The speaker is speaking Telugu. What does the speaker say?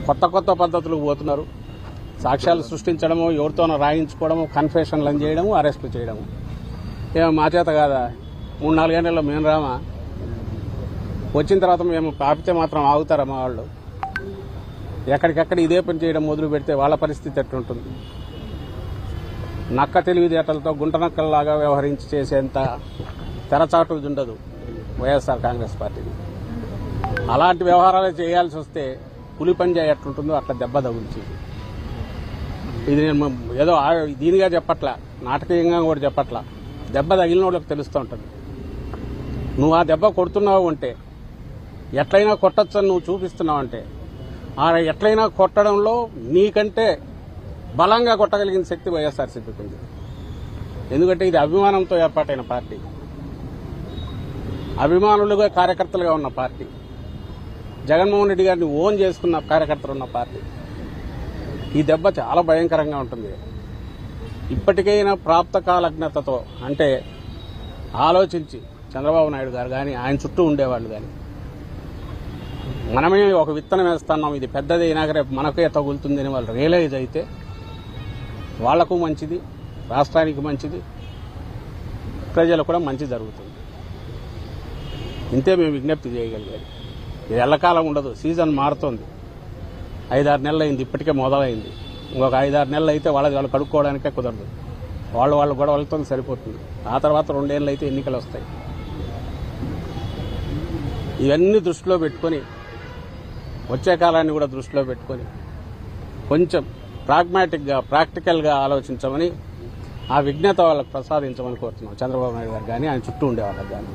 కొత్త కొత్త పద్ధతులకు పోతున్నారు. సాక్ష్యాలు సృష్టించడము, ఎవరితోనో రాయించుకోవడము, కన్ఫెషన్లను చేయడము, అరెస్టులు చేయడము. ఏమో మా చేత కాదా? 3-4 గంటల్లో మేము రామా? వచ్చిన తర్వాత మేము ఆపితే మాత్రం ఆగుతారా మా వాళ్ళు? ఎక్కడికెక్కడ ఇదే పని చేయడం మొదలు పెడితే వాళ్ళ పరిస్థితి ఎట్లుంటుంది? నక్క తెలివితేటలతో గుంటనక్కల్లాగా వ్యవహరించి చేసేంత తెరచాటు ఉండదు వైఎస్ఆర్ కాంగ్రెస్ పార్టీని. అలాంటి వ్యవహారాలు చేయాల్సి వస్తే పులి పంజా ఎట్లుంటుందో అట్లా దెబ్బ తగుల్చి. ఇది నేను ఏదో దీనిగా చెప్పట్లా, నాటకీయంగా కూడా చెప్పట్లా. దెబ్బ తగిలిన వాళ్ళకి తెలుస్తూ ఉంటుంది. నువ్వు ఆ దెబ్బ కొడుతున్నావు అంటే, ఎట్లయినా కొట్టచ్చని నువ్వు చూపిస్తున్నావు అంటే, ఆ ఎట్లయినా కొట్టడంలో నీకంటే బలంగా కొట్టగలిగిన శక్తి వైఎస్ఆర్సీపీకి ఉంది. ఎందుకంటే ఇది అభిమానంతో ఏర్పాటైన పార్టీ, అభిమానులుగా కార్యకర్తలుగా ఉన్న పార్టీ, జగన్మోహన్ రెడ్డి గారిని ఓన్ చేసుకున్న కార్యకర్తలు ఉన్న పార్టీ. ఈ దెబ్బ చాలా భయంకరంగా ఉంటుంది. ఇప్పటికైనా ప్రాప్తకాలజ్ఞతతో, అంటే ఆలోచించి చంద్రబాబు నాయుడు గారు కానీ ఆయన చుట్టూ ఉండేవాళ్ళు కానీ, మనమే ఒక విత్తనం వేస్తున్నాం, ఇది పెద్దదైనాక రేపు మనకే తగులుతుందని వాళ్ళు రియలైజ్ అయితే వాళ్లకు మంచిది, రాష్ట్రానికి మంచిది, ప్రజలకు కూడా మంచి జరుగుతుంది. ఇంతే మేము విజ్ఞప్తి చేయగలిగారు. ఇది ఎల్లకాలం ఉండదు, సీజన్ మారుతోంది. 5-6 నెలలు అయింది, ఇప్పటికే మొదలైంది. ఇంకొక 5-6 నెలలు అయితే వాళ్ళు కడుక్కోవడానికే కుదరదు. వాళ్ళు గొడవలతో సరిపోతుంది. ఆ తర్వాత 2 ఏళ్ళు అయితే ఎన్నికలు వస్తాయి. ఇవన్నీ దృష్టిలో పెట్టుకొని, వచ్చే కాలాన్ని కూడా దృష్టిలో పెట్టుకొని కొంచెం ప్రాక్టికల్గా ఆలోచించమని, ఆ విజ్ఞత వాళ్ళకు ప్రసాదించమని కోరుతున్నాం. చంద్రబాబు నాయుడు గారు కానీ ఆయన చుట్టూ ఉండే వాళ్ళకి కానీ.